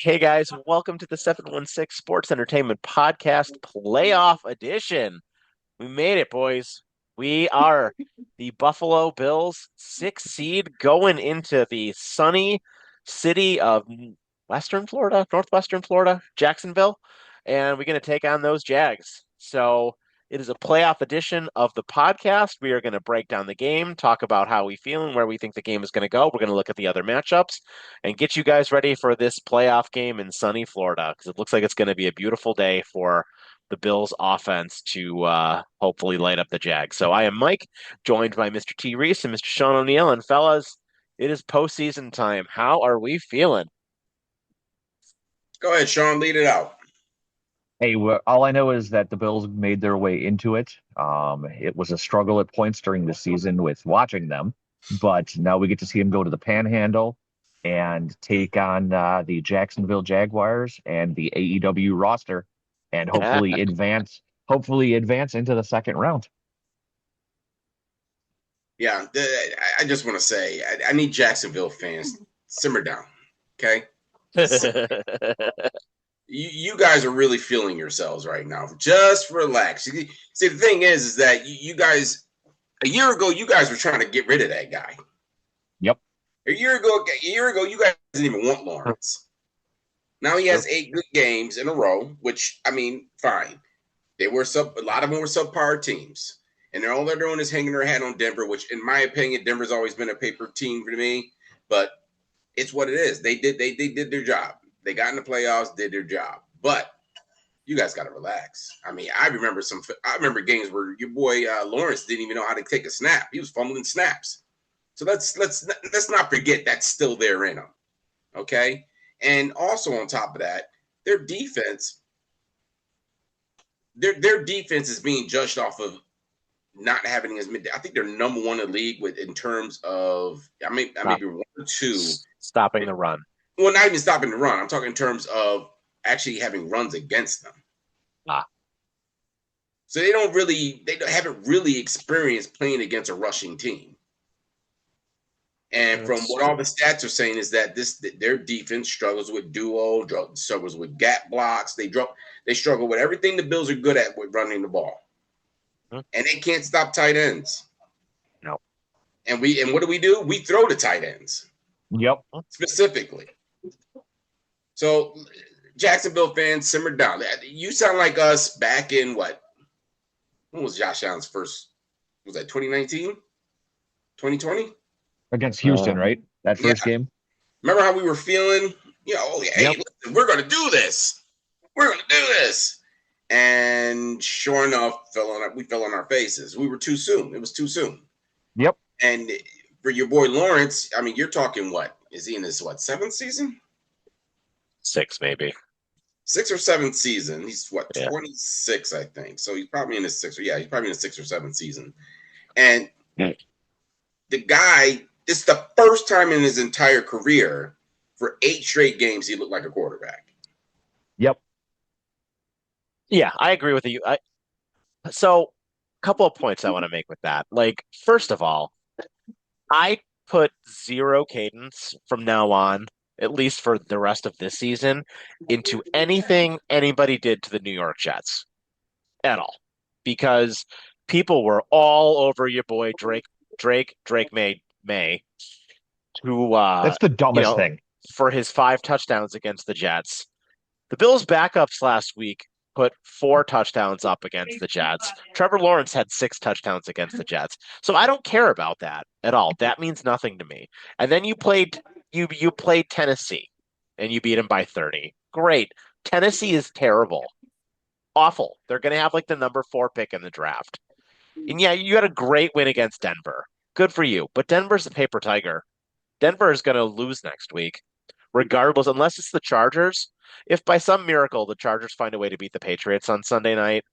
Hey guys, welcome to the 716 Sports Entertainment Podcast Playoff Edition. We made it, boys. We are the Buffalo Bills 6 seed going into the sunny city of Western Florida, Northwestern Florida, Jacksonville, and we're going to take on those Jags. So it is a playoff edition of the podcast. We are going to break down the game, talk about how we feel and where we think the game is going to go. We're going to look at the other matchups and get you guys ready for this playoff game in sunny Florida because it looks like it's going to be a beautiful day for the Bills offense to hopefully light up the Jags. So I am Mike, joined by Mr. T. Reese and Mr. Sean O'Neill. And fellas, it is postseason time. How are we feeling? Go ahead, Sean. Lead it out. Hey, all I know is that the Bills made their way into it. It was a struggle at points during the season with watching them, but now we get to see them go to the Panhandle and take on the Jacksonville Jaguars and the AEW roster, and hopefully advance into the second round. Yeah, I just want to say I need Jacksonville fans simmer down, okay? You guys are really feeling yourselves right now. Just relax. See, the thing is that you guys a year ago you guys were trying to get rid of that guy. Yep. A year ago, you guys didn't even want Lawrence. Now he has 8 good games in a row, which I mean, fine. They were a lot of them were subpar teams. And all they're doing is hanging their hat on Denver, which, in my opinion, Denver's always been a paper team for me. But it's what it is. They did their job. They got in the playoffs, did their job. But you guys got to relax. I mean, I remember games where your boy Lawrence didn't even know how to take a snap. He was fumbling snaps. So let's not forget that's still there in them. Okay, and also on top of that, their defense is being judged off of not having as many. I think they're number one in the league in terms of I may be 1 or 2 stopping the run. Well, not even stopping the run. I'm talking in terms of actually having runs against them. So they haven't really experienced playing against a rushing team. And from what all the stats are saying is that their defense struggles with duo, struggles with gap blocks. They struggle with everything the Bills are good at with running the ball. And they can't stop tight ends. No. And what do? We throw the tight ends. Yep. Specifically. So Jacksonville fans, simmer down. You sound like us back in what? When was Josh Allen's first? Was that 2019? 2020? Against Houston, right? That first game. Remember how we were feeling? Hey, listen, we're going to do this. We're going to do this. And sure enough, we fell on our faces. We were too soon. It was too soon. Yep. And for your boy Lawrence, I mean, you're talking what? Is he in his 7th season? 6, maybe. 6th or 7th season. He's 26, I think. So he's probably in his 6th. He's probably in his 6th or 7th season. And the guy, it's the first time in his entire career for 8 straight games he looked like a quarterback. Yep. Yeah, I agree with you. So, a couple of points I want to make with that. Like, first of all, I put 0 cadence from now on, at least for the rest of this season, into anything anybody did to the New York Jets at all. Because people were all over your boy Drake May, who that's the dumbest thing. For his 5 touchdowns against the Jets. The Bills' backups last week put 4 touchdowns up against the Jets. Trevor Lawrence had 6 touchdowns against the Jets. So I don't care about that at all. That means nothing to me. And then you played Tennessee and you beat them by 30. Great. Tennessee is terrible. Awful. They're going to have like the number 4 pick in the draft. And yeah, you had a great win against Denver. Good for you. But Denver's a paper tiger. Denver is going to lose next week, regardless, unless it's the Chargers. If by some miracle the Chargers find a way to beat the Patriots on Sunday night,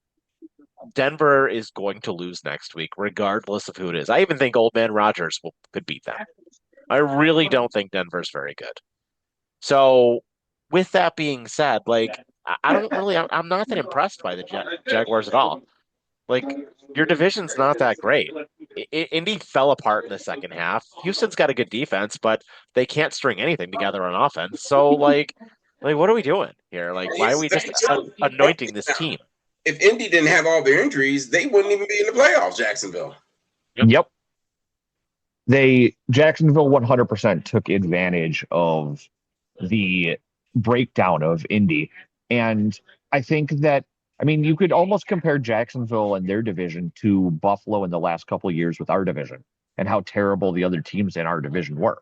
Denver is going to lose next week, regardless of who it is. I even think Old Man Rodgers could beat them. I really don't think Denver's very good. So, with that being said, like I'm not that impressed by the Jaguars at all. Like your division's not that great. Indy fell apart in the second half. Houston's got a good defense, but they can't string anything together on offense. So, like, Like, what are we doing here? Like, why are we just anointing this team? If Indy didn't have all their injuries, they wouldn't even be in the playoffs, Jacksonville. Yep. Jacksonville 100% took advantage of the breakdown of Indy. And I think that, I mean, you could almost compare Jacksonville and their division to Buffalo in the last couple of years with our division and how terrible the other teams in our division were.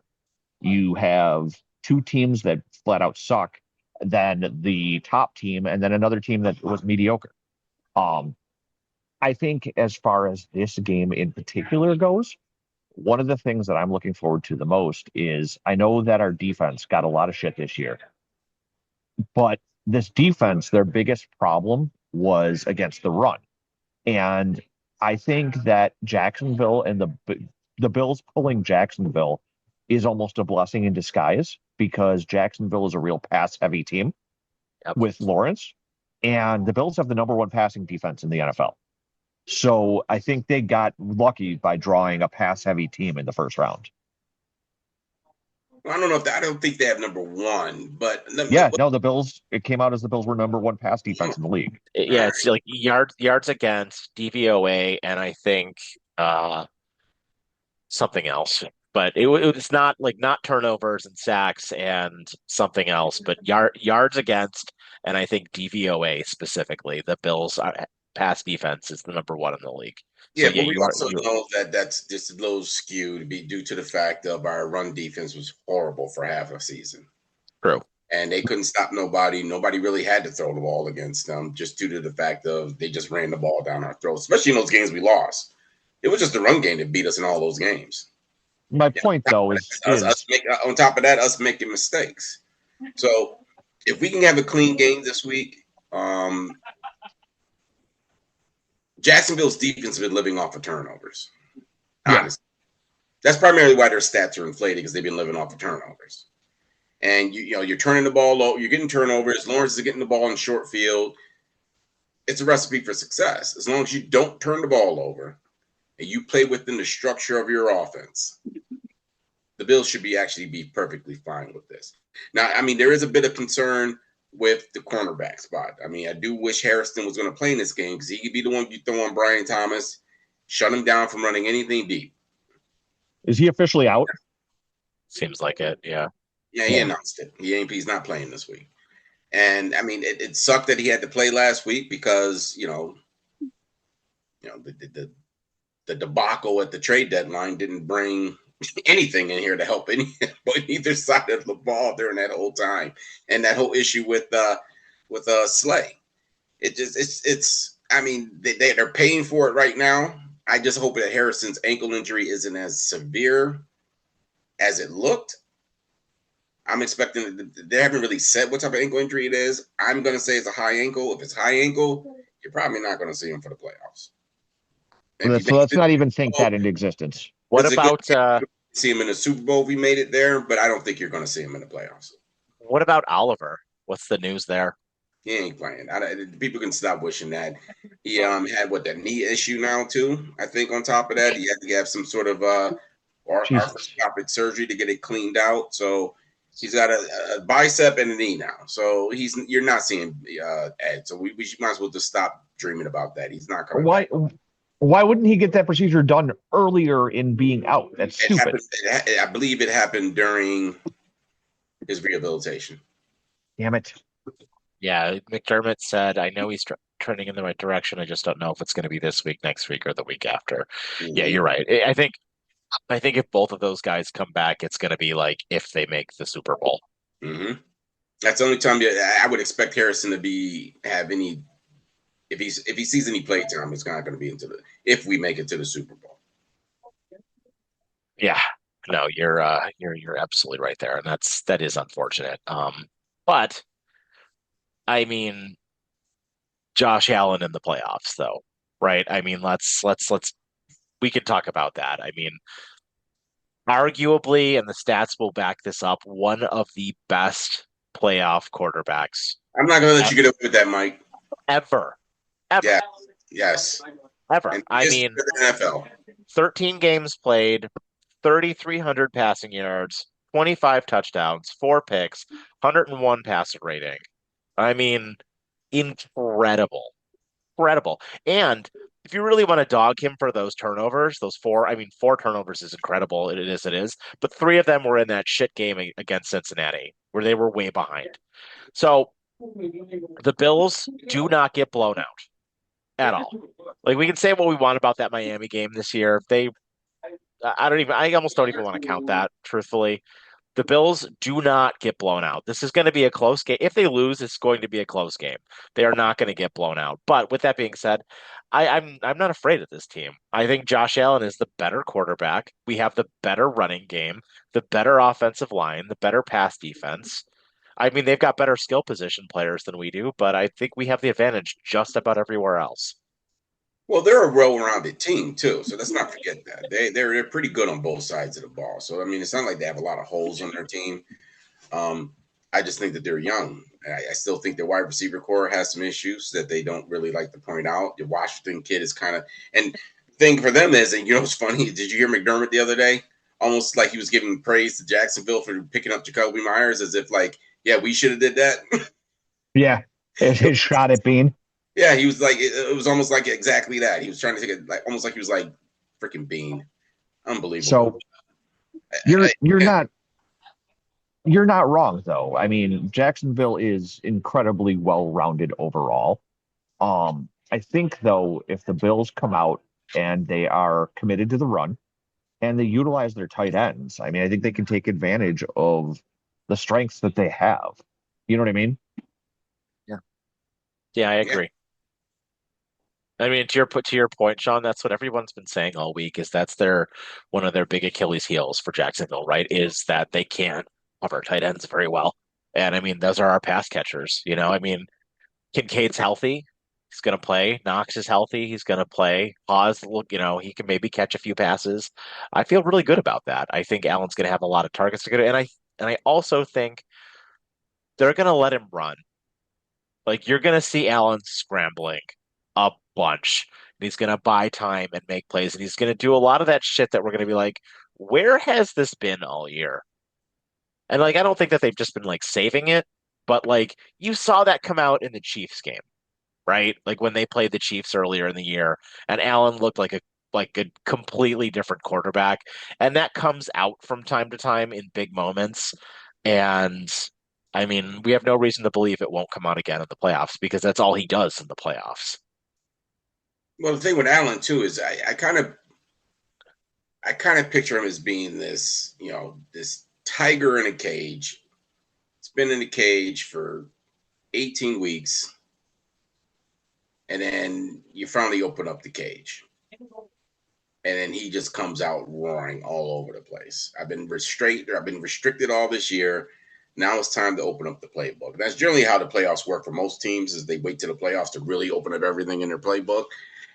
You have two teams that flat out suck, then the top team, and then another team that was mediocre. I think as far as this game in particular goes, one of the things that I'm looking forward to the most is I know that our defense got a lot of shit this year, but this defense, their biggest problem was against the run. And I think that Jacksonville and the Bills pulling Jacksonville is almost a blessing in disguise because Jacksonville is a real pass heavy team with Lawrence, and the Bills have the number one passing defense in the NFL. So I think they got lucky by drawing a pass heavy team in the first round. I don't know I don't think they have number one, but the Bills. It came out as the Bills were number one pass defense in the league. Yeah, it's like yards against, DVOA, and I think something else. But it's not turnovers and sacks and something else, but yards against, and I think DVOA specifically. The Bills' pass defense is the number one in the league. Yeah, but we also know that that's just a little skewed due to the fact of our run defense was horrible for half a season. True. And they couldn't stop nobody. Nobody really had to throw the ball against them just due to the fact of they just ran the ball down our throats, especially in those games we lost. It was just the run game that beat us in all those games. My point, though, is on top of that, us making mistakes. So if we can have a clean game this week, Jacksonville's defense has been living off of turnovers. Honestly. That's primarily why their stats are inflated because they've been living off of turnovers. And you're turning the ball low, you're getting turnovers. Lawrence is getting the ball in short field. It's a recipe for success. As long as you don't turn the ball over and you play within the structure of your offense, the Bills should actually be perfectly fine with this. Now, I mean, there is a bit of concern with the cornerback spot. I mean, I do wish Harrison was going to play in this game because he could be the one you throw on Brian Thomas, shut him down from running anything deep. Is he officially out? Seems like it, yeah. Yeah, he announced it. He's not playing this week. And, I mean, it sucked that he had to play last week because, the debacle at the trade deadline didn't bring anything in here to help either side of the ball during that whole time, and that whole issue with Slay. I mean, they're paying for it right now. I just hope that Harrison's ankle injury isn't as severe as it looked. I'm expecting they haven't really said what type of ankle injury it is. I'm going to say it's a high ankle. If it's high ankle, you're probably not going to see him for the playoffs. So let's not even think that into existence. What about see him in the Super Bowl? We made it there, but I don't think you're going to see him in the playoffs. What about Oliver? What's the news there? He ain't playing. People can stop wishing that. He had that knee issue now too. I think on top of that, he had to have some sort of arthroscopic surgery to get it cleaned out. So he's got a bicep and a knee now. So you're not seeing Ed. So we might as well just stop dreaming about that. He's not coming. Why wouldn't he get that procedure done earlier in being out? That's stupid. I believe it happened during his rehabilitation. Damn it. Yeah, McDermott said, I know he's trending in the right direction. I just don't know if it's going to be this week, next week, or the week after. Mm-hmm. Yeah, you're right. I think if both of those guys come back, it's going to be like if they make the Super Bowl. Mm-hmm. That's the only time I would expect Harrison to have any. If he sees any play time, it's not going to be if we make it to the Super Bowl. Yeah, no, you're absolutely right there, and that is unfortunate. But I mean, Josh Allen in the playoffs, though, right? I mean, let's we can talk about that. I mean, arguably, and the stats will back this up, one of the best playoff quarterbacks. I'm not going to let you get away with that, Mike. Ever. Yeah. Yes. Ever. I mean, NFL. 13 games played, 3,300 passing yards, 25 touchdowns, 4 picks, 101 passer rating. I mean, incredible. Incredible. And if you really want to dog him for those turnovers, those four, I mean, 4 turnovers is incredible. It is. But 3 of them were in that shit game against Cincinnati where they were way behind. So the Bills do not get blown out at all. Like we can say what we want about that Miami game this year. I almost don't even want to count that, truthfully. The Bills do not get blown out. This is going to be a close game. If they lose, it's going to be a close game. They are not going to get blown out. But with that being said, I'm not afraid of this team. I think Josh Allen is the better quarterback. We have the better running game, the better offensive line, the better pass defense. I mean, they've got better skill position players than we do, but I think we have the advantage just about everywhere else. Well, they're a well-rounded team too, so let's not forget that they're pretty good on both sides of the ball. So I mean, it's not like they have a lot of holes on their team. I just think that they're young. I still think their wide receiver core has some issues that they don't really like to point out. The Washington kid is kind of, and thing for them is, and you know, it's funny. Did you hear McDermott the other day? Almost like he was giving praise to Jacksonville for picking up Jacoby Myers, as if like, yeah, we should have did that. Yeah, his shot at Bean. Yeah, he was like, it was almost like exactly that. He was trying to take it, like almost like he was like freaking Bean. Unbelievable. So you're not wrong though. I mean, Jacksonville is incredibly well-rounded overall. I think though, if the Bills come out and they are committed to the run and they utilize their tight ends, I mean, I think they can take advantage of the strengths that they have. You know what I mean? Yeah, I agree. I mean, to your point, Sean, that's what everyone's been saying all week is that's one of their big Achilles heels for Jacksonville, right? Is that they can't cover tight ends very well. And I mean, those are our pass catchers, you know. I mean, Kincaid's healthy. He's going to play. Knox is healthy. He's going to play. Pause. Look, you know, he can maybe catch a few passes. I feel really good about that. I think Allen's going to have a lot of targets to go to, and I also think they're going to let him run. Like you're going to see Allen scrambling a bunch. And he's going to buy time and make plays, and he's going to do a lot of that shit that we're going to be like, where has this been all year? And like, I don't think that they've just been like saving it, but like you saw that come out in the Chiefs game, right? Like when they played the Chiefs earlier in the year, and Allen looked like a completely different quarterback, and that comes out from time to time in big moments. And I mean, we have no reason to believe it won't come out again in the playoffs because that's all he does in the playoffs. Well, the thing with Allen too is I kind of picture him as being this, you know, this tiger in a cage. It's been in the cage for 18 weeks. And then you finally open up the cage. And then he just comes out roaring all over the place. I've been restricted all this year. Now it's time to open up the playbook. And that's generally how the playoffs work for most teams is they wait to the playoffs to really open up everything in their playbook.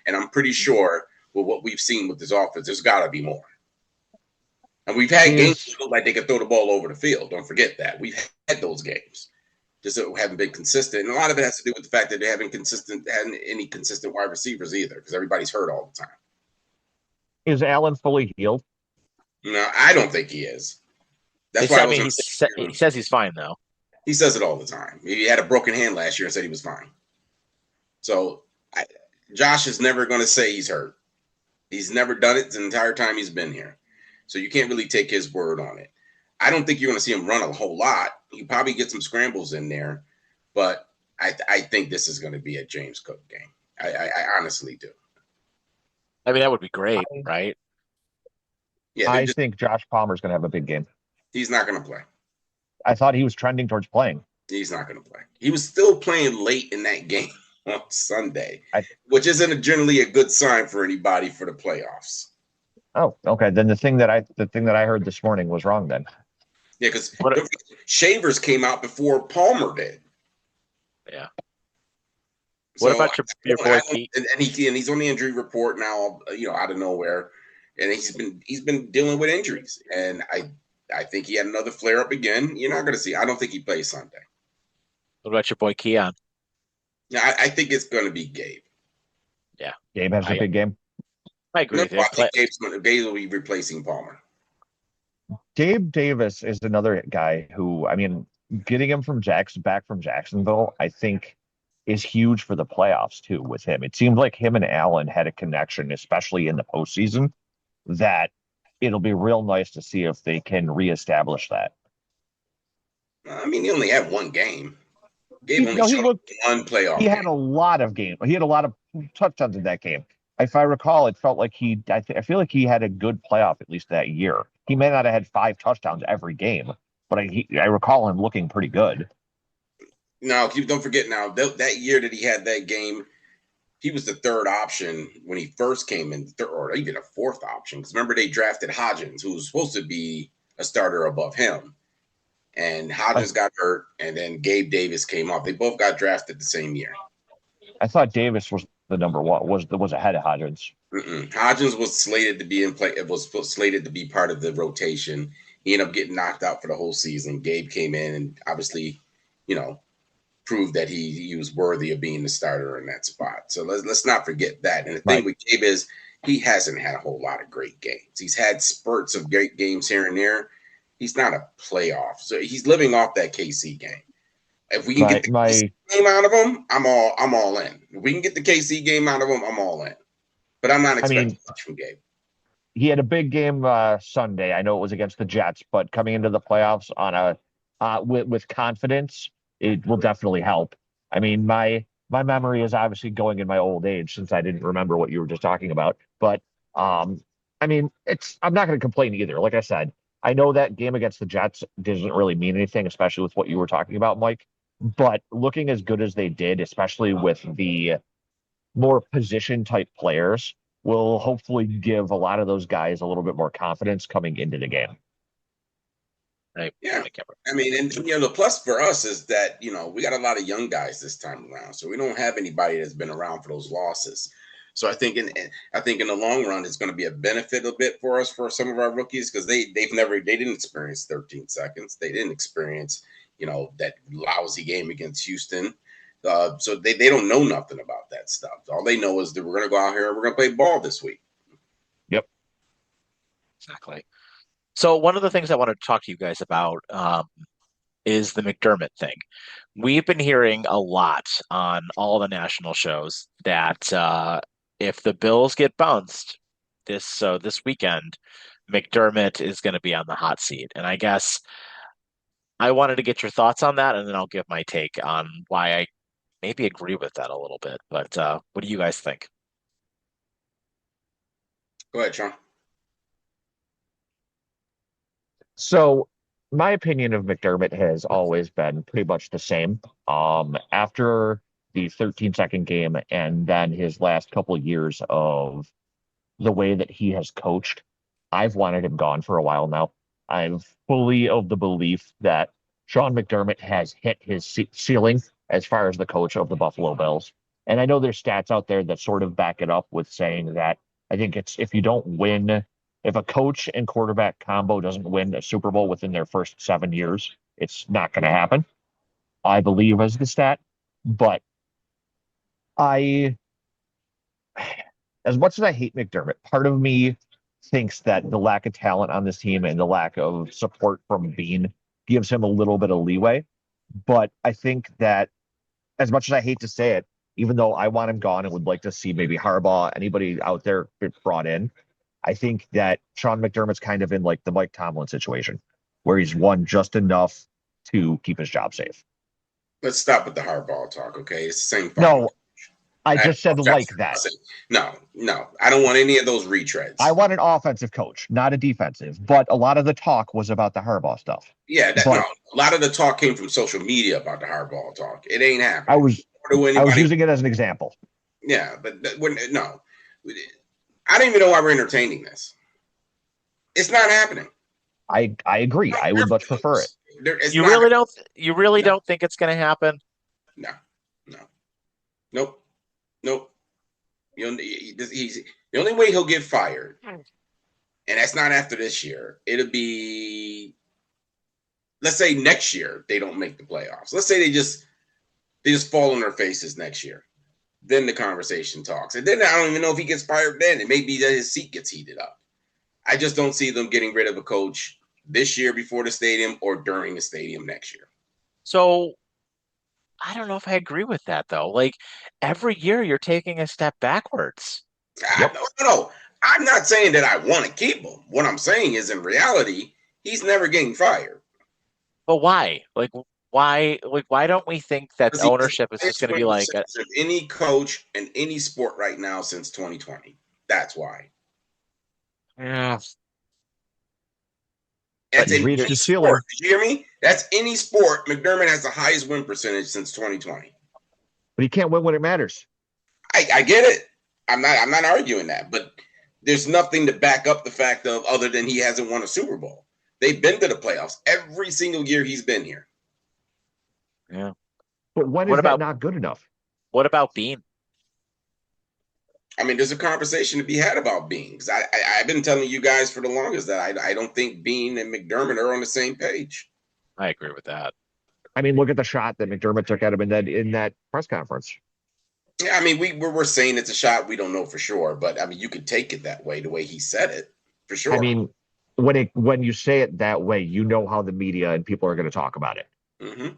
And I'm pretty sure with what we've seen with this offense, there's got to be more. And we've had games that look like they could throw the ball over the field. Don't forget that. We've had those games. Just that haven't been consistent. And a lot of it has to do with the fact that they haven't had any consistent wide receivers either because everybody's hurt all the time. Is Allen fully healed? No, I don't think he is. That's why he says he's fine, though. He says it all the time. He had a broken hand last year and said he was fine. So Josh is never going to say he's hurt. He's never done it the entire time he's been here. So you can't really take his word on it. I don't think you're going to see him run a whole lot. He probably get some scrambles in there, but I think this is going to be a James Cook game. I honestly do. I mean, that would be great, right? Yeah, I think Josh Palmer's going to have a big game. He's not going to play. I thought he was trending towards playing. He's not going to play. He was still playing late in that game on Sunday, which isn't generally a good sign for anybody for the playoffs. Oh, okay. Then the thing that I heard this morning was wrong then. Yeah, because Shavers came out before Palmer did. Yeah. What about your boy Pete? And he's on the injury report now, you know, out of nowhere, and he's been dealing with injuries, and I think he had another flare up again. You're not going to see. I don't think he plays Sunday. What about your boy Keon? Yeah, I think it's going to be Gabe. Yeah, Gabe has a big game. I agree with you. I think Gabe will be replacing Palmer. Gabe Davis is another guy who, I mean, getting him back from Jacksonville, I think is huge for the playoffs too with him. It seemed like him and Allen had a connection, especially in the postseason, that it'll be real nice to see if they can reestablish that. I mean, he only had one game. Gabe He, only no, he showed looked one he playoff had game. a lot of games. He had a lot of touchdowns in that game. If I recall, it felt like I feel like he had a good playoff at least that year. He may not have had 5 touchdowns every game, but I recall him looking pretty good. Now, don't forget now, that year that he had that game, he was the third option when he first came in, or even a fourth option. Because remember, they drafted Hodgins, who was supposed to be a starter above him. And I, Hodgins got hurt, and then Gabe Davis came off. They both got drafted the same year. I thought Davis was the number one, was ahead of Hodgins. Hodgins was slated to be in play. It was slated to be part of the rotation. He ended up getting knocked out for the whole season. Gabe came in and obviously, proved that he was worthy of being the starter in that spot. So let's not forget that. And the thing Right. with Gabe is he hasn't had a whole lot of great games. He's had spurts of great games here and there. He's not a playoff, so he's living off that KC game. If we can get the KC game out of him, I'm all in. If we can get the KC game out of him, I'm all in. But I'm not expecting much from Gabe. He had a big game Sunday. I know it was against the Jets, but coming into the playoffs on with confidence, it will definitely help. I mean, my memory is obviously going in my old age since I didn't remember what you were just talking about. But I mean, I'm not going to complain either. Like I said, I know that game against the Jets doesn't really mean anything, especially with what you were talking about, Mike. But looking as good as they did, especially with the more position type players, will hopefully give a lot of those guys a little bit more confidence coming into the game. Yeah. I mean, and the plus for us is that, we got a lot of young guys this time around. So we don't have anybody that's been around for those losses. So I think in the long run, it's going to be a benefit a bit for us for some of our rookies because they didn't experience 13 seconds. They didn't experience, that lousy game against Houston. So they don't know nothing about that stuff. All they know is that we're going to go out here and we're going to play ball this week. Yep. Exactly. So one of the things I wanted to talk to you guys about is the McDermott thing. We've been hearing a lot on all the national shows that if the Bills get bounced this weekend, McDermott is going to be on the hot seat. And I guess I wanted to get your thoughts on that, and then I'll give my take on why I maybe agree with that a little bit. But what do you guys think? Go ahead, Sean. So my opinion of McDermott has always been pretty much the same. After the 13-second game and then his last couple of years of the way that he has coached, I've wanted him gone for a while now. I'm fully of the belief that Sean McDermott has hit his ceiling as far as the coach of the Buffalo Bills. And I know there's stats out there that sort of back it up with saying that I think it's if a coach and quarterback combo doesn't win a Super Bowl within their first 7 years, it's not going to happen. I believe as the stat, but as much as I hate McDermott, part of me thinks that the lack of talent on this team and the lack of support from Bean gives him a little bit of leeway. But I think that as much as I hate to say it, even though I want him gone and would like to see maybe Harbaugh, anybody out there brought in, I think that Sean McDermott's kind of in like the Mike Tomlin situation where he's won just enough to keep his job safe. Let's stop with the Harbaugh talk, okay? It's the same thing. No, I just said like that. No, I don't want any of those retreads. I want an offensive coach, not a defensive. But a lot of the talk was about the Harbaugh stuff. Yeah, a lot of the talk came from social media about the Harbaugh talk. It ain't happening. I was using it as an example. Yeah, but no. I don't even know why we're entertaining this. It's not happening. I agree. I would much prefer it. You really don't think it's going to happen? No. Nope. The only way he'll get fired, and that's not after this year. It'll be, let's say next year they don't make the playoffs. Let's say they just fall on their faces next year. Then the conversation talks, and then I don't even know if he gets fired. Then it may be that his seat gets heated up. I just don't see them getting rid of a coach this year before the stadium or during the stadium next year. So I don't know if I agree with that though. Like every year you're taking a step backwards. Yep. No. I'm not saying that I want to keep him. What I'm saying is, in reality, he's never getting fired. But why? Why don't we think that Because he has the ownership is just highest going to win be like, percentage of any coach in any sport right now since 2020. That's why. yeah, but That's He's in reached any his ceiling. sport. Did you hear me? That's any sport. McDermott has the highest win percentage since 2020. But he can't win when it matters. I get it. I'm not arguing that, but there's nothing to back up the fact of other than he hasn't won a Super Bowl. They've been to the playoffs every single year he's been here. yeah. But when What is that about not good enough? what about Bean? I mean, there's a conversation to be had about Bean. Because I've been telling you guys for the longest that I don't think Bean and McDermott are on the same page. I agree with that. I mean, look at the shot that McDermott took at him in that press conference. Yeah, I mean, we're saying it's a shot. We don't know for sure, but I mean, you could take it that way, the way he said it, for sure. I mean, when you say it that way, you know how the media and people are going to talk about it. Mm-hmm.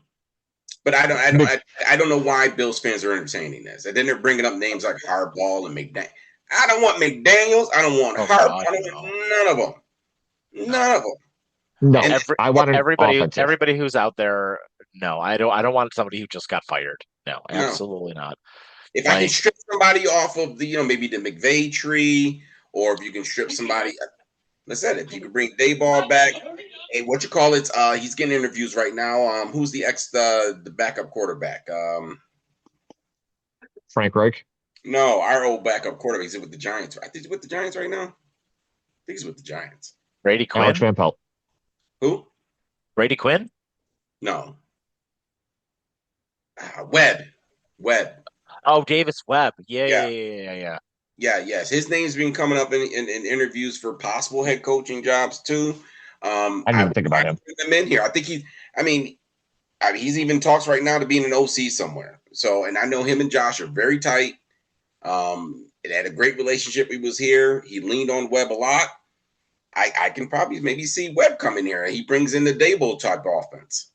But I don't know why Bills fans are entertaining this. And then they're bringing up names like Harbaugh and McDaniel. I don't want McDaniels. I don't want Harbaugh. I don't want none of them. None of them. No, And I want an offensive. Everybody who's out there, no, I don't want somebody who just got fired. No, No. absolutely not. If I can strip somebody off of the, maybe the McVay tree, or if you can strip somebody, like I said, if you could bring Dayball back, hey, what you call it? He's getting interviews right now. Who's the backup quarterback? Frank Reich. No, our old backup quarterback. He's with the Giants. I think he's with the Giants right now. I think he's with the Giants. Brady Quinn. Alex Van Pelt. Who? Brady Quinn? No. Webb. Oh, Davis Webb. Yeah. Yeah. Yes. His name's been coming up in interviews for possible head coaching jobs too. I didn't even think about him. Him in here. I think he's even talks right now to being an OC somewhere. So, and I know him and Josh are very tight. It had a great relationship. He was here. He leaned on Webb a lot. I can probably maybe see Webb coming here. He brings in the Dable type offense.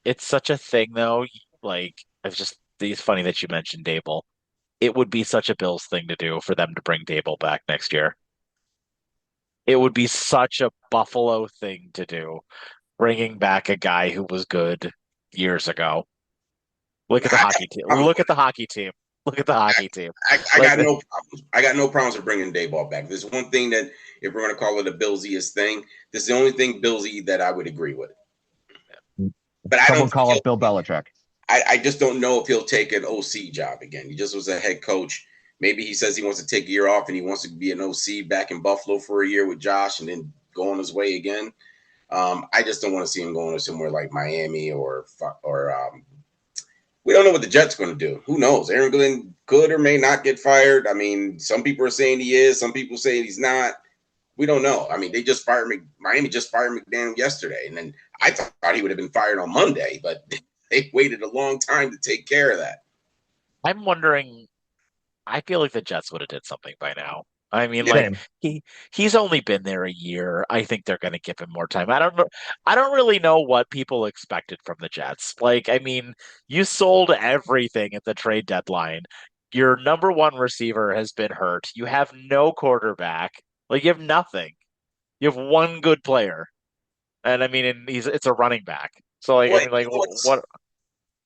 It's such a thing though. Like it's funny that you mentioned Dable. It would be such a Bills thing to do for them to bring Dable back next year. It would be such a Buffalo thing to do, bringing back a guy who was good years ago. Look at the hockey team. Look at the hockey team. Look at the hockey team. I got no problems. I got no problems with bringing Dayball back. There's one thing that, if we're going to call it a Billsiest thing, this is the only thing Billsy that I would agree with. But Someone call up Bill Belichick. I just don't know if he'll take an OC job again. He just was a head coach. Maybe he says he wants to take a year off and he wants to be an OC back in Buffalo for a year with Josh and then go on his way again. I just don't want to see him going to somewhere like Miami or we don't know what the Jets are going to do. Who knows? Aaron Glenn could or may not get fired. I mean, some people are saying he is. Some people say he's not. We don't know. I mean, Miami just fired McDaniel yesterday. And then I thought he would have been fired on Monday, but they waited a long time to take care of that. I'm wondering, I feel like the Jets would have did something by now. I mean, he's only been there a year. I think they're going to give him more time. I don't know. I don't really know what people expected from the Jets. Like, I mean, you sold everything at the trade deadline. Your number one receiver has been hurt. You have no quarterback. Like, you have nothing. You have one good player, and I mean, it's a running back. So, what?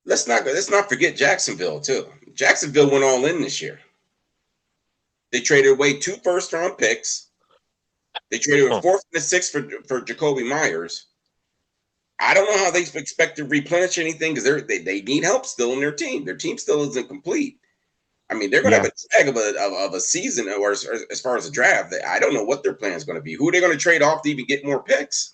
Let's not forget Jacksonville too. Jacksonville went all in this year. They traded away 2 first-round picks. They traded a 4th and a 6th for Jacoby Myers. I don't know how they expect to replenish anything because they need help still in their team. Their team still isn't complete. I mean, they're going to have a tag of a season, or as far as the draft. I don't know what their plan is going to be. Who are they going to trade off to even get more picks?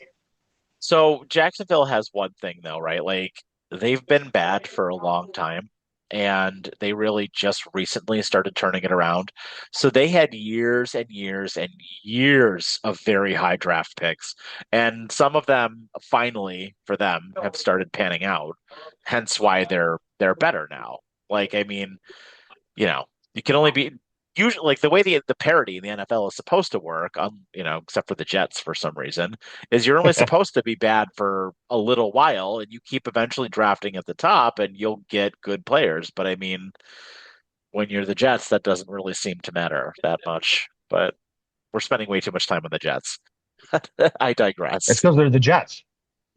So Jacksonville has one thing though, right? Like they've been bad for a long time. And they really just recently started turning it around. So they had years and years and years of very high draft picks. And some of them finally for them have started panning out. Hence why they're better now. Like, I mean, you usually like the way the parity in the NFL is supposed to work, except for the Jets for some reason, is you're only supposed to be bad for a little while, and you keep eventually drafting at the top, and you'll get good players. But I mean, when you're the Jets, that doesn't really seem to matter that much. But we're spending way too much time on the Jets. I It's digress. because they're the Jets.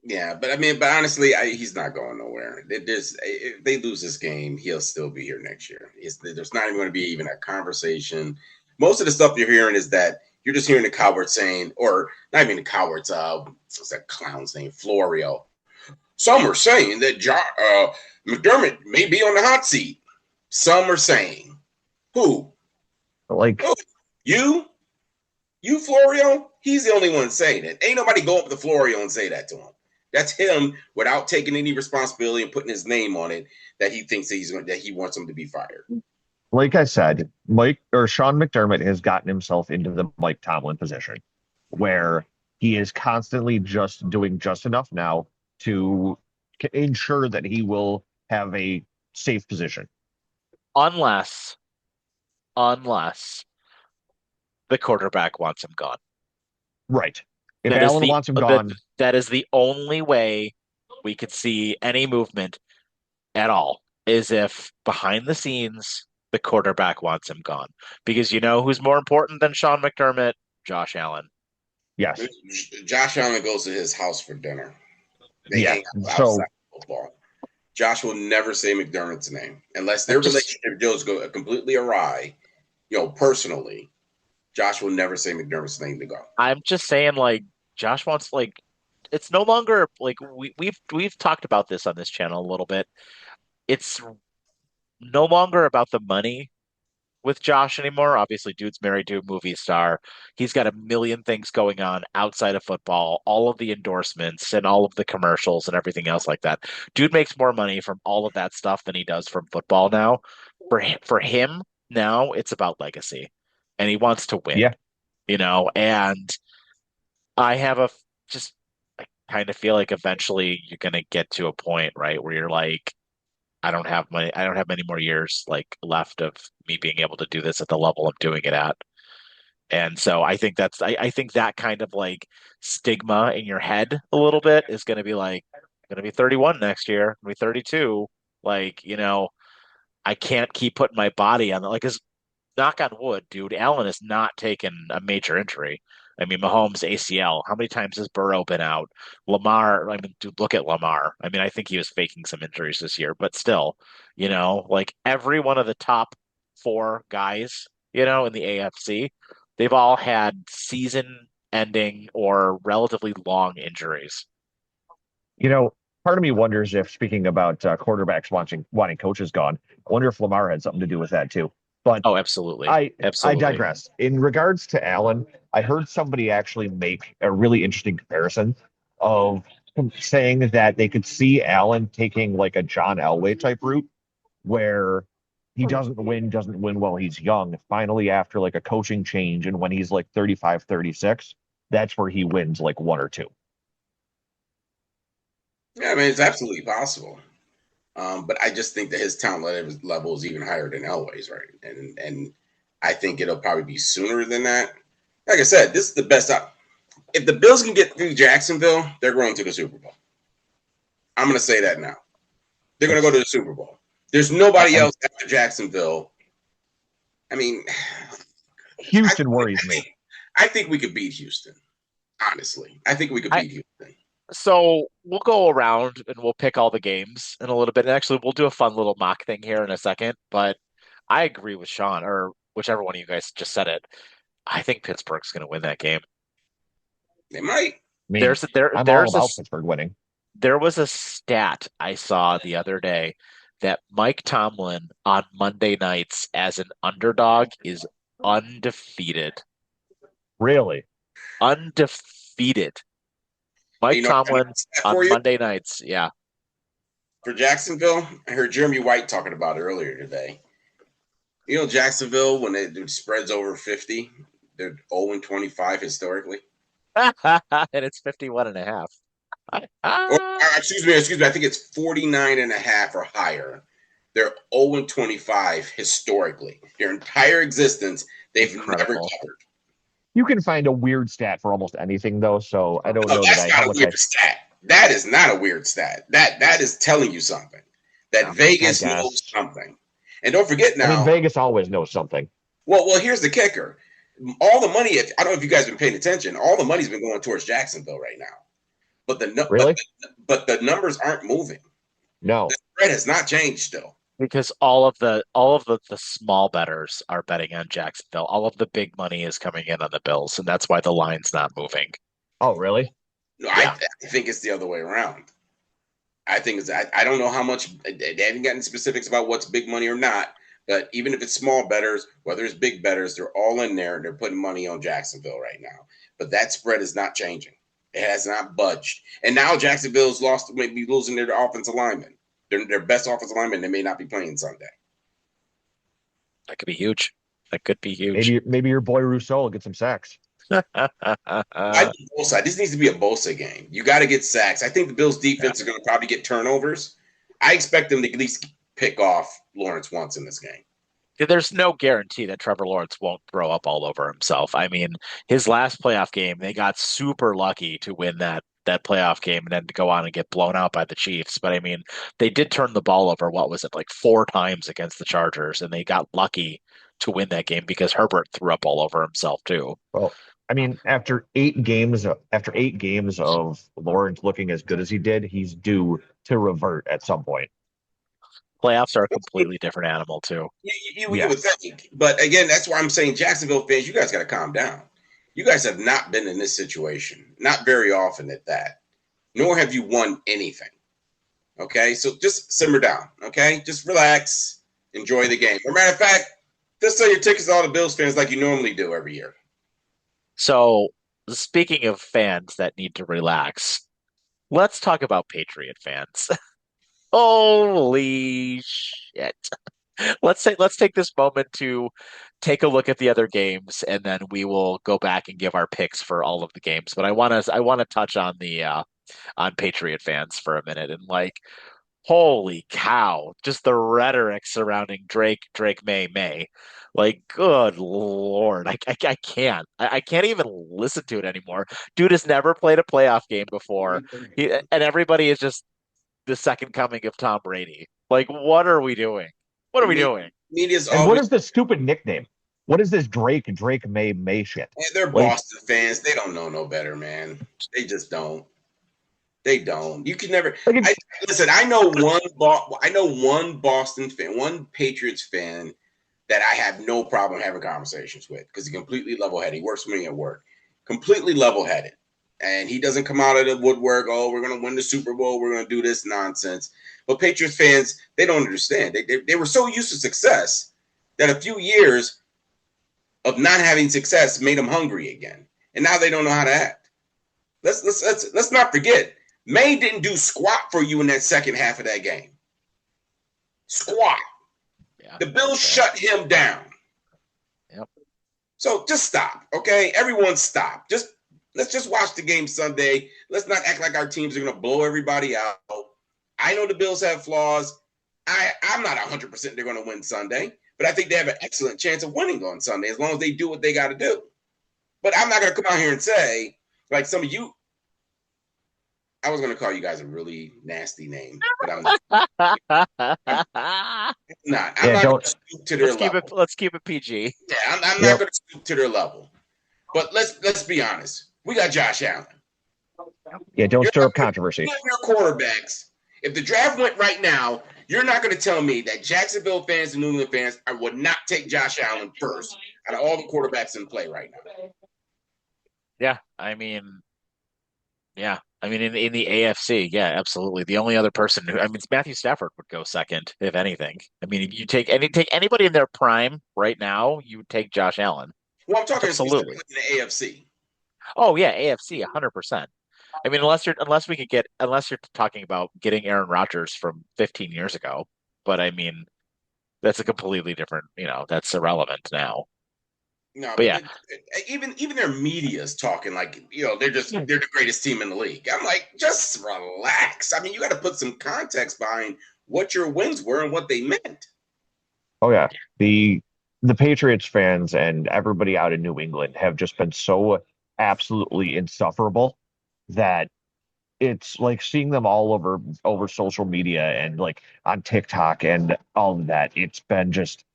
Yeah, but I mean, but honestly, he's not going nowhere. If they lose this game, he'll still be here next year. There's not even going to be even a conversation. Most of the stuff you're hearing is that you're just hearing the cowards saying, or not even the cowards. What's that clown's name? Florio. Some are saying that McDermott may be on the hot seat. Some are saying, who? Like, Who? You, Florio? He's the only one saying it. Ain't nobody go up to Florio and say that to him. That's him without taking any responsibility and putting his name on it that he thinks that he wants him to be fired. like I said, Sean McDermott has gotten himself into the Mike Tomlin position where he is constantly just doing just enough now to ensure that he will have a safe position. Unless, unless the quarterback wants him gone. Right. If That is Allen the wants him gone, that is the only way we could see any movement at all is if behind the scenes the quarterback wants him gone. Because you know who's more important than Sean McDermott? Josh Allen. yes. Josh Allen goes to his house for dinner. They Yeah. hang out So outside football. Josh will never say McDermott's name unless their relationship goes go completely awry. Personally, Josh will never say McDermott's name to go. I'm just saying, like, Josh wants like it's no longer like we've talked about this on this channel a little bit. It's no longer about the money with Josh anymore. Obviously, dude's married to a movie star. He's got a million things going on outside of football, all of the endorsements and all of the commercials and everything else like that. Dude makes more money from all of that stuff than he does from football now. For him now, it's about legacy, and he wants to win. yeah, And I have a just I kind of feel like eventually you're gonna get to a point, right, where you're like, I don't have many more years like left of me being able to do this at the level I'm doing it at. And so I think that kind of like stigma in your head a little bit is gonna be like I'm gonna be 31 next year, I'm gonna be 32. Like, I can't keep putting my body on like 'cause knock on wood, dude, Allen has not taken a major injury. I mean, Mahomes ACL. How many times has Burrow been out? Lamar, I mean, dude, look at Lamar. I mean, I think he was faking some injuries this year, but still, like every one of the top four guys, in the AFC, they've all had season ending or relatively long injuries. you know, part of me wonders if, speaking about quarterbacks wanting coaches gone, I wonder if Lamar had something to do with that too. But Oh, absolutely. I Absolutely. digress. In regards to Allen, I heard somebody actually make a really interesting comparison of saying that they could see Allen taking like a John Elway type route where he doesn't win while he's young. Finally, after like a coaching change and when he's like 35, 36, that's where he wins like one or two. Yeah, I mean, it's absolutely possible. But I just think that his talent level is even higher than Elway's, right? And I think it'll probably be sooner than that. Like I said, this is the best. If the Bills can get through Jacksonville, they're going to the Super Bowl. I'm going to say that now. They're going to go to the Super Bowl. There's nobody else after Jacksonville. I mean, Houston worries me. I think we could beat Houston. Honestly, I think we could beat Houston. So we'll go around and we'll pick all the games in a little bit. And actually, we'll do a fun little mock thing here in a second. But I agree with Sean, or whichever one of you guys just said it. I think Pittsburgh's going to win that game. They might. I mean, There's I'm all about Pittsburgh winning. there was a stat I saw the other day that Mike Tomlin on Monday nights as an underdog is undefeated. Really? Undefeated. Mike Tomlin on you? Monday nights. Yeah. For Jacksonville, I heard Jeremy White talking about it earlier today. Jacksonville, when it spreads over 50, they're 0-25 historically. And it's 51 and a half. Or, excuse me. I think it's 49 and a half or higher They're 0-25 historically. Their entire existence, they've never Incredible. covered. You can find a weird stat for almost anything, though. So I don't No, know that's how not a much weird stat. That is not a weird stat. That is telling you something. That Vegas knows guess. something. And don't forget I mean, now. Vegas always knows something. Well, here's the kicker. All the money, I don't know if you guys have been paying attention, all the money's been going towards Jacksonville right now. But Really? but the numbers aren't moving. No. The spread has not changed still. Because all of the small bettors are betting on Jacksonville. All of the big money is coming in on the Bills, and that's why the line's not moving. Oh, really? No, Yeah. I think it's the other way around. I think it's I don't know how much they haven't gotten specifics about what's big money or not, but even if it's small bettors, whether it's big bettors, they're all in there and they're putting money on Jacksonville right now. But that spread is not changing. It has not budged. And now Jacksonville's lost, maybe losing their offensive lineman. Their best offensive lineman, they may not be playing Sunday. That could be huge. That could be huge. Maybe your boy Rousseau will get some sacks. I think Bosa. This needs to be a Bosa game. You got to get sacks. I think the Bills' defense is going to probably get turnovers. I expect them to at least pick off Lawrence once in this game. There's no guarantee that Trevor Lawrence won't throw up all over himself. I mean, his last playoff game, they got super lucky to win that playoff game and then to go on and get blown out by the Chiefs. But I mean, they did turn the ball over, what was it, like 4 times against the Chargers, and they got lucky to win that game because Herbert threw up all over himself too. Well, I mean, after 8 games of Lawrence looking as good as he did, he's due to revert at some point. Playoffs are a completely different animal too. You would think. But again, that's why I'm saying Jacksonville fans, you guys got to calm down. You guys have not been in this situation, not very often at that, nor have you won anything. Okay, so just simmer down. Okay, just relax, enjoy the game. As a matter of fact, just sell your tickets to all the Bills fans like you normally do every year. So, speaking of fans that need to relax, let's talk about Patriot fans. Holy shit. Let's take this moment to take a look at the other games, and then we will go back and give our picks for all of the games. But I want to touch on the on Patriot fans for a minute, and like, holy cow, just the rhetoric surrounding Drake May. Like, good Lord, I can't. I can't even listen to it anymore. Dude has never played a playoff game before. And everybody is just the second coming of Tom Brady. Like, what are we doing? What are we doing? Media's And what is this stupid nickname? What is this Drake May shit? They're Boston fans. They don't know no better, man. They just don't. They don't. You can never. Listen, I know one Boston fan, one Patriots fan that I have no problem having conversations with because he's completely level-headed. He works for me at work. Completely level-headed. And he doesn't come out of the woodwork, oh, we're going to win the Super Bowl, we're going to do this nonsense. But Patriots fans, they don't understand. They were so used to success that a few years of not having success made them hungry again. And now they don't know how to act. Let's not forget, May didn't do squat for you in that second half of that game. Squat. Yeah, the Bills shut him down. Yep. So just stop, okay? Everyone stop. Let's just watch the game Sunday. Let's not act like our teams are going to blow everybody out. I know the Bills have flaws. I'm not 100% they're going to win Sunday, but I think they have an excellent chance of winning on Sunday as long as they do what they got to do. But I'm not going to come out here and say, like some of you, I was going to call you guys a really nasty name, but I'm not. I'm not going to stoop to their level. Let's keep it PG. Yeah, I'm not going to stoop to their level. But let's be honest. We got Josh Allen. Yeah, don't stir up controversy. Your quarterbacks. If the draft went right now, you're not going to tell me that Jacksonville fans and New England fans would not take Josh Allen first out of all the quarterbacks in play right now. Yeah, I mean, in the AFC, yeah, absolutely. The only other person Matthew Stafford would go second, if anything. I mean, if you take anybody in their prime right now, you would take Josh Allen. Well, I'm talking absolutely in the AFC. Oh yeah, AFC 100%. I mean, unless you're talking about getting Aaron Rodgers from 15 years ago, but I mean, that's a completely different, that's irrelevant now. No, but yeah, even their media's talking like, they're the greatest team in the league. I'm like, just relax. I mean, you got to put some context behind what your wins were and what they meant. Oh yeah. The Patriots fans and everybody out in New England have just been so absolutely insufferable that it's like seeing them all over social media and like on TikTok and all of that. It's been just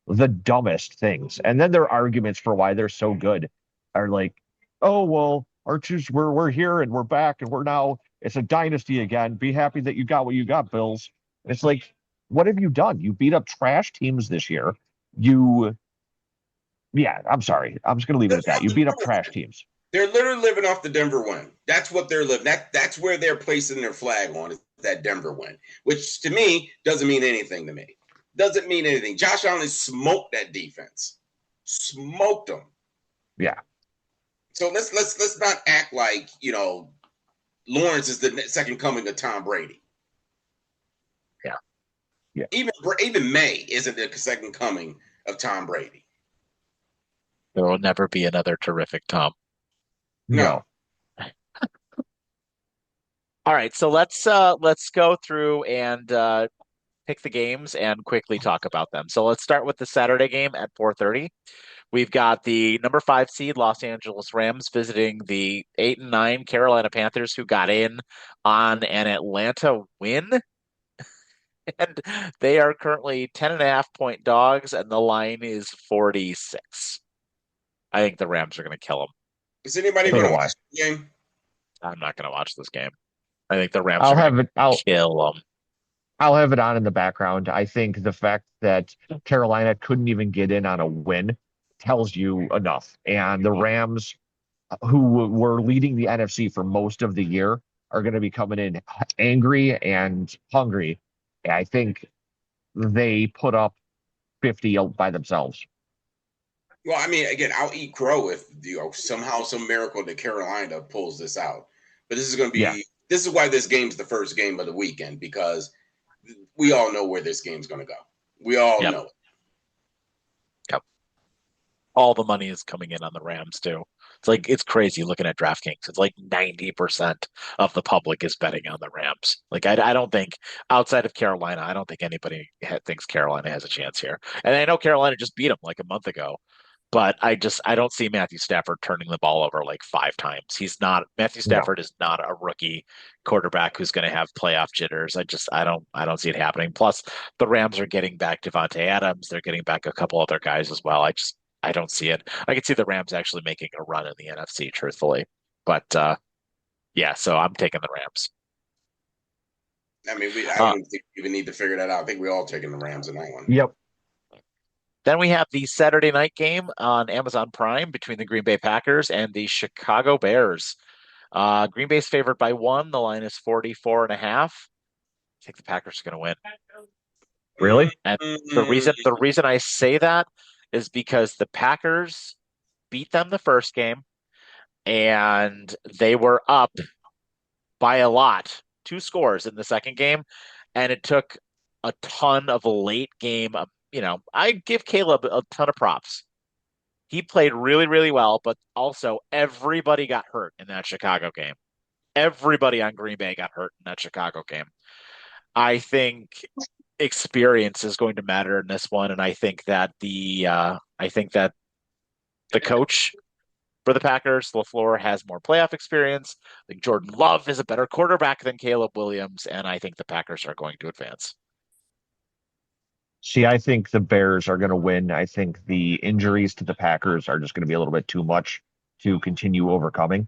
the dumbest things. And then their arguments for why they're so good are like, oh well, Archie's we're here and we're back and we're now it's a dynasty again. Be happy that you got what you got, Bills. And it's like, what have you done? You beat up trash teams this year. You yeah, I'm sorry. I'm just gonna leave it at that. You beat up trash teams. They're literally living off the Denver win. That's what they're living. That's where they're placing their flag on, is that Denver win, which to me doesn't mean anything to me. Doesn't mean anything. Josh Allen smoked that defense. Smoked them. Yeah. So let's not act like, Lawrence is the second coming of Tom Brady. Yeah. Yeah. Even May isn't the second coming of Tom Brady. There will never be another terrific Tom. No. All right, so let's go through and pick the games and quickly talk about them. So let's start with the Saturday game at 4:30. We've got the number 5 seed Los Angeles Rams visiting the 8-9 Carolina Panthers, who got in on an Atlanta win. And they are currently 10.5-point dogs, and the line is 46. I think the Rams are going to kill them. Is anybody So going to do I. watch the game? I'm not going to watch this game. I think the Rams I'll are have going it. I'll to kill them. I'll have it on in the background. I think the fact that Carolina couldn't even get in on a win tells you enough. And the Rams, who were leading the NFC for most of the year, are going to be coming in angry and hungry. And I think they put up 50 by themselves. Well, I mean, again, I'll eat crow if somehow some miracle that Carolina pulls this out. But this is going to be Yeah. This is why this game's the first game of the weekend, because we all know where this game's going to go. We all Yep. know it. All the money is coming in on the Rams too. It's crazy looking at DraftKings. It's like 90% of the public is betting on the Rams. I don't think outside of Carolina, I don't think anybody thinks Carolina has a chance here. And I know Carolina just beat them like a month ago, but I don't see Matthew Stafford turning the ball over like 5 times. Matthew No. Stafford is not a rookie quarterback who's going to have playoff jitters. I don't see it happening. Plus the Rams are getting back Devontae Adams. They're getting back a couple other guys as well. I don't see it. I could see the Rams actually making a run in the NFC, truthfully. But yeah, so I'm taking the Rams. I mean, I don't think we even need to figure that out. I think we're all taking the Rams in that one. Yep. Then we have the Saturday night game on Amazon Prime between the Green Bay Packers and the Chicago Bears. Green Bay's favored by 1. The line is 44.5. I think the Packers are going to win. Really? And the reason I say that is because the Packers beat them the first game and they were up by a lot, 2 scores in the second game, and it took a ton of late game. I give Caleb a ton of props. He played really, really well, but also everybody got hurt in that Chicago game. Everybody on Green Bay got hurt in that Chicago game. I think experience is going to matter in this one, and I think that the coach for the Packers, LaFleur, has more playoff experience. I think Jordan Love is a better quarterback than Caleb Williams, and I think the Packers are going to advance. See, I think the Bears are going to win. I think the injuries to the Packers are just going to be a little bit too much to continue overcoming.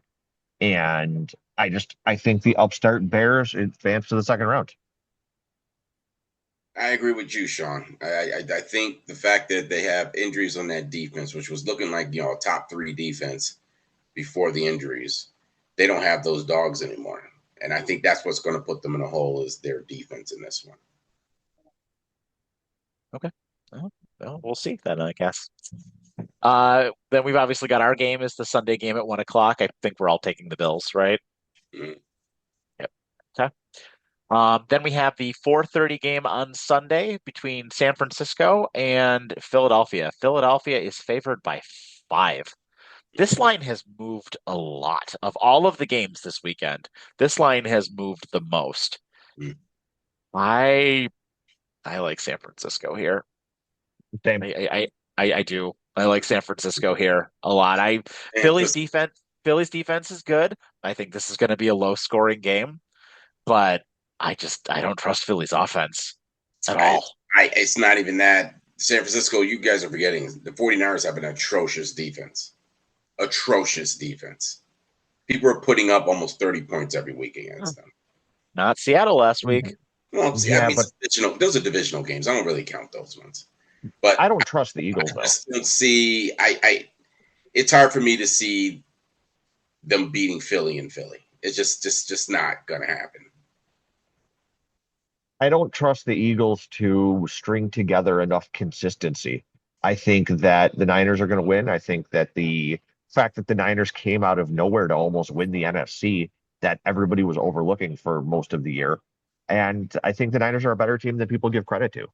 And I think the upstart Bears advance to the second round. I agree with you, Sean. I think the fact that they have injuries on that defense, which was looking like a top 3 defense before the injuries, they don't have those dogs anymore, and I think that's what's going to put them in a hole, is their defense in this one. Okay, well, we'll see then, I guess. Then we've obviously got our game is the Sunday game at 1:00. I think we're all taking the Bills, right? Mm-hmm. Yep. Okay. Then we have the 4:30 game on Sunday between San Francisco and Philadelphia. Philadelphia is favored by 5. This line has moved a lot. Of all of the games this weekend, this line has moved the most. Mm. I I like San Francisco here. Same. I do. I like San Francisco here a lot. And Philly's listen, defense Philly's defense is good. I think this is going to be a low scoring game, but I don't trust Philly's offense at I, all. it's not even that. San Francisco, you guys are forgetting the 49ers have an atrocious defense. Atrocious defense. People are putting up almost 30 points every week against them. Not Seattle last week. Well, see, I Yeah, mean, but those are divisional games. I don't really count those ones. But I don't trust the I Eagles though. just don't see. It's hard for me to see them beating Philly in Philly. It's just not gonna happen. I don't trust the Eagles to string together enough consistency. I think that the Niners are going to win. I think that the fact that the Niners came out of nowhere to almost win the NFC that everybody was overlooking for most of the year. And I think the Niners are a better team than people give credit to.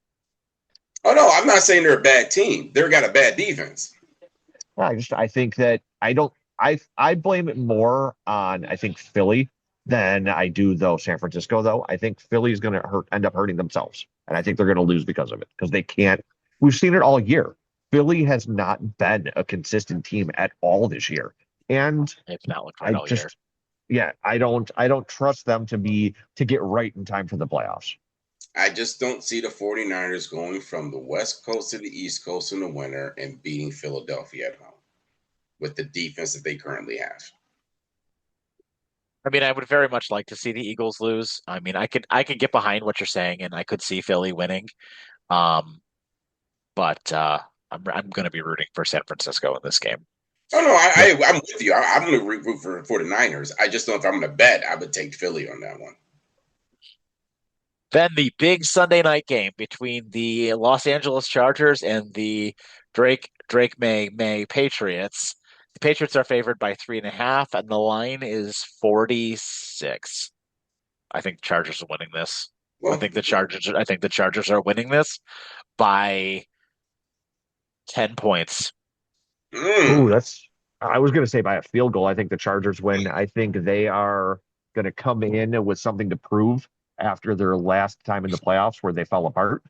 Oh no, I'm not saying they're a bad team. They've got a bad defense. I think that I blame it more on I think Philly than I do though San Francisco though. I think Philly's going to end up hurting themselves, and I think they're going to lose because of it because they can't. We've seen it all year. Philly has not been a consistent team at all this year, and They've not looked right I all year. just yeah I don't trust them to get right in time for the playoffs. I just don't see the 49ers going from the West Coast to the East Coast in the winter and beating Philadelphia at home with the defense that they currently have. I mean, I would very much like to see the Eagles lose. I mean, I could get behind what you're saying, and I could see Philly winning. Um, but I'm going to be rooting for San Francisco in this game. Oh no, Yep. I'm with you. I'm going to root for the Niners. I just know if I'm going to bet, I would take Philly on that one. Then the big Sunday night game between the Los Angeles Chargers and the Drake May Patriots. The Patriots are favored by 3.5, and the line is 46. I think Chargers are winning this. I Well, think the Chargers. I think the Chargers are winning this by 10 points. Ooh, mm, I was going to say by a field goal. I think the Chargers win. I think they are going to come in with something to prove after their last time in the playoffs where they fell apart.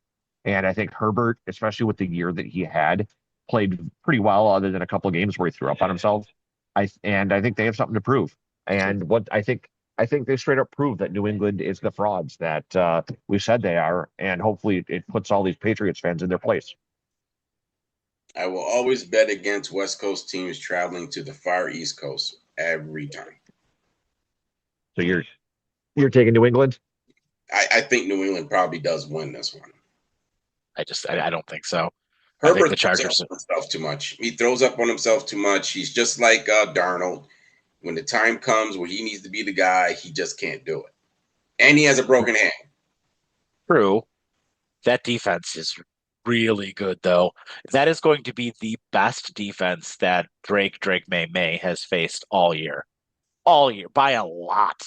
And I think Herbert, especially with the year that he had, played pretty well other than a couple of games where he threw up on himself. I think they have something to prove. And what I think they straight up prove that New England is the frauds that we said they are, and hopefully it puts all these Patriots fans in their place. I will always bet against West Coast teams traveling to the far East Coast every time. So you're taking New England? I think New England probably does win this one. I don't think so. I think Herbert the throws up Chargers. on himself too much. He throws up on himself too much. He's just like Darnold. When the time comes where he needs to be the guy, he just can't do it. And he has a broken hand. True. That defense is really good, though. That is going to be the best defense that Drake May has faced all year by a lot.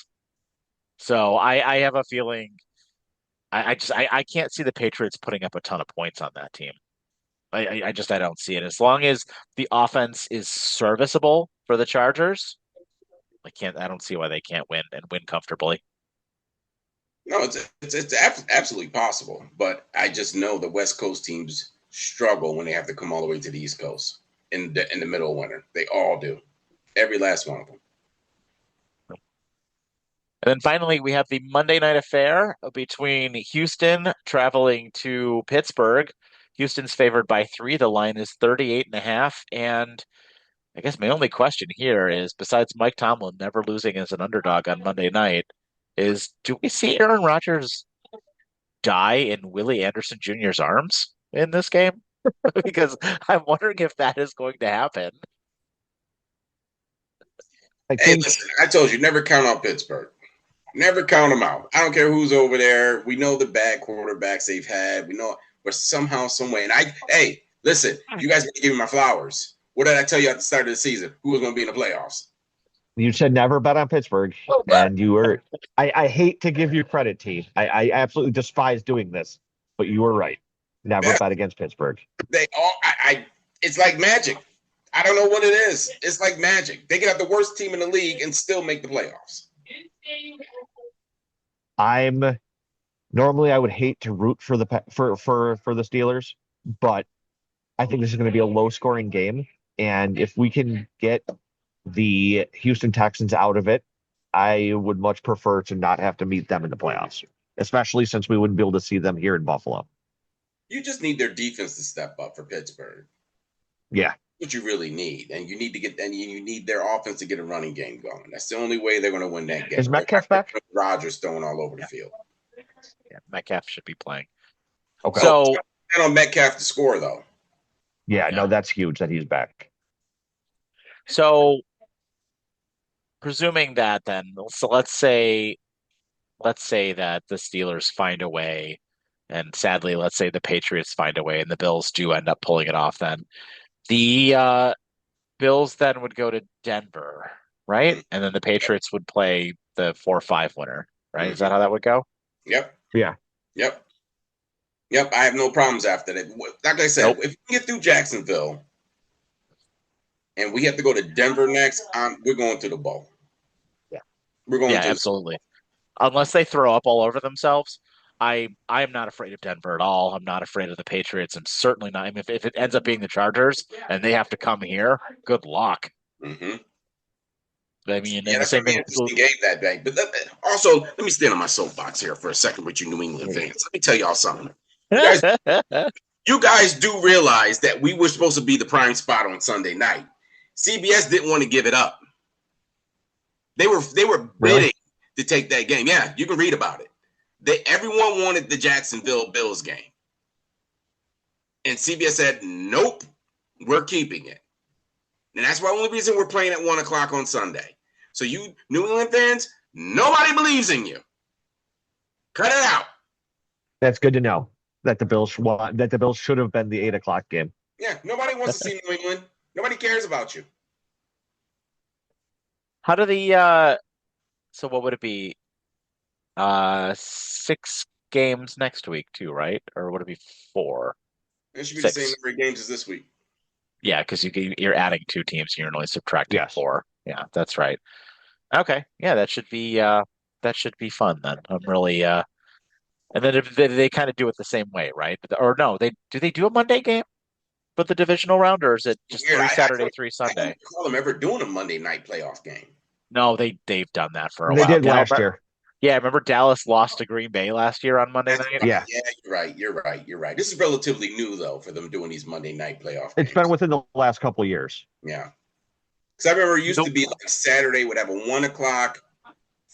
So I have a feeling I can't see the Patriots putting up a ton of points on that team. I don't see it. As long as the offense is serviceable for the Chargers, I don't see why they can't win and win comfortably. No, it's absolutely possible. But I just know the West Coast teams struggle when they have to come all the way to the East Coast in the middle of winter. They all do. Every last one of them. And then finally, we have the Monday night affair between Houston traveling to Pittsburgh. Houston's favored by 3. The line is 38.5. And I guess my only question here is, besides Mike Tomlin never losing as an underdog on Monday night, is do we see Aaron Rodgers die in Willie Anderson Jr.'s arms in this game? Because I'm wondering if that is going to happen. I Hey, think listen, I told you, never count on Pittsburgh. Never count them out. I don't care who's over there. We know the bad quarterbacks they've had. We know, but somehow, some way. And hey, listen, you guys give me my flowers. What did I tell you at the start of the season? Who was going to be in the playoffs? you said never bet on Pittsburgh, and you were. I hate to give you credit, T. I absolutely despise doing this, but you were right. Never Yeah, bet against Pittsburgh. they all. It's like magic. I don't know what it is. It's like magic. They can have the worst team in the league and still make the playoffs. I'm Normally, I would hate to root for the Steelers, but I think this is going to be a low-scoring game, and if we can get the Houston Texans out of it, I would much prefer to not have to meet them in the playoffs, especially since we wouldn't be able to see them here in Buffalo. You just need their defense to step up for Pittsburgh. Yeah. What you really need, and you need their offense to get a running game going. That's the only way they're going to win that game. Is Metcalf back? Rodgers throwing all over the field. Yeah, Metcalf should be playing. Okay. So on Metcalf to score though. Yeah, no, that's huge that he's back. So presuming that then, so let's say that the Steelers find a way, and sadly, let's say the Patriots find a way, and the Bills do end up pulling it off. Then the Bills then would go to Denver, right? And then the Patriots would play the 4-5 winner, right? Is that how that would go? Yep. Yeah. Yep. I have no problems after that. Like I said, if we get through Jacksonville and we have to go to Denver next, we're going to the bowl. Yeah. We're going to absolutely. Unless they throw up all over themselves, I am not afraid of Denver at all. I'm not afraid of the Patriots. I'm certainly not. I mean, if it ends up being the Chargers and they have to come here, good luck. Mm-hmm. I mean, that's the same thing. Game that day. But also, let me stand on my soapbox here for a second with you New England fans. Let me tell y'all something. You guys do realize that we were supposed to be the prime spot on Sunday night. CBS didn't want to give it up. They were bidding to take that game. Yeah, you can read about it. Everyone wanted the Jacksonville Bills game. And CBS said, nope, we're keeping it. And that's the only reason we're playing at 1 o'clock on Sunday. So you New England fans, nobody believes in you. Cut it out. That's good to know that the Bills should have been the 8 o'clock game. Yeah, nobody wants to see New England. Nobody cares about you. How do the so what would it be? 6 games next week too, right? Or would it be 4? It should be 6. the same number of games as this week. Yeah, because you're adding 2 teams, you're only subtracting 4. Yeah, that's right. Okay, yeah, that should be fun then. I'm really and then if they kind of do it the same way, right? Or no, do they do a Monday game for the divisional round, or is it just 3 Saturday, 3 Sunday? I don't recall them ever doing a Monday night playoff game. No, they've done that for a while. They did last year. Yeah, remember Dallas lost to Green Bay last year on Monday night? Yeah. Yeah, you're right. This is relatively new, though, for them doing these Monday night playoff games. It's been within the last couple of years. Yeah. Because I remember it used to be like Saturday would have a 1 o'clock,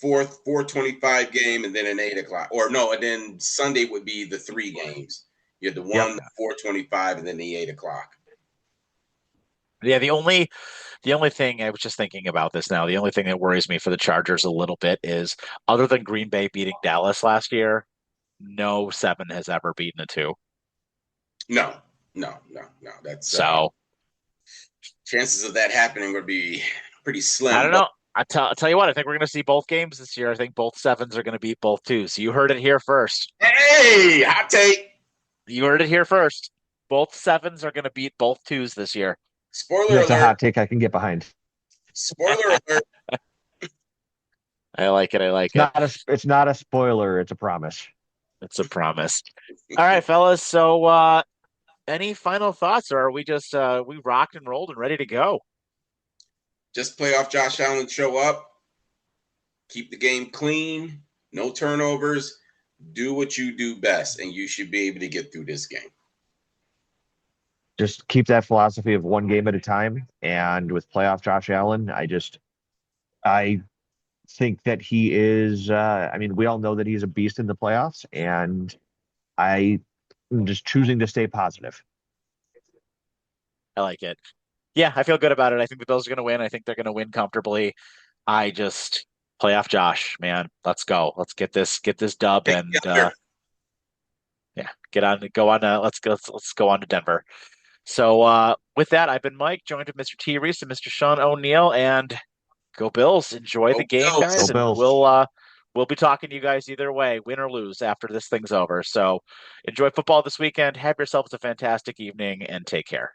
4:25 game, and then an 8 o'clock. Or no, and then Sunday would be the 3 games. You had the 1, the 4:25, and then the 8 o'clock. Yeah, the only thing I was just thinking about this now, the only thing that worries me for the Chargers a little bit is other than Green Bay beating Dallas last year, no 7 has ever beaten a 2. No. That's so chances of that happening would be pretty slim. I don't know. I'll tell you what, I think we're going to see both games this year. I think both 7s are going to beat both 2s. So you heard it here first. Hey, hot take. You heard it here first. Both 7s are going to beat both 2s this year. Spoiler alert. That's a hot take I can get behind. Spoiler alert. I like it. It's not a spoiler. It's a promise. It's a promise. All right, fellas. So any final thoughts, or are we just we rocked and rolled and ready to go? Just playoff Josh Allen show up. Keep the game clean. No turnovers. Do what you do best, and you should be able to get through this game. Just keep that philosophy of one game at a time. And with playoff Josh Allen, I think that he is, we all know that he's a beast in the playoffs, and I'm just choosing to stay positive. I like it. Yeah, I feel good about it. I think the Bills are going to win. I think they're going to win comfortably. I just playoff Josh, man. Let's go. Let's get this dub and go on. Let's go on to Denver. So with that, I've been Mike, joined with Mr. T. Reese and Mr. Sean O'Neill, and go Bills. Enjoy the game, guys. And we'll be talking to you guys either way, win or lose, after this thing's over. So enjoy football this weekend. Have yourselves a fantastic evening and take care.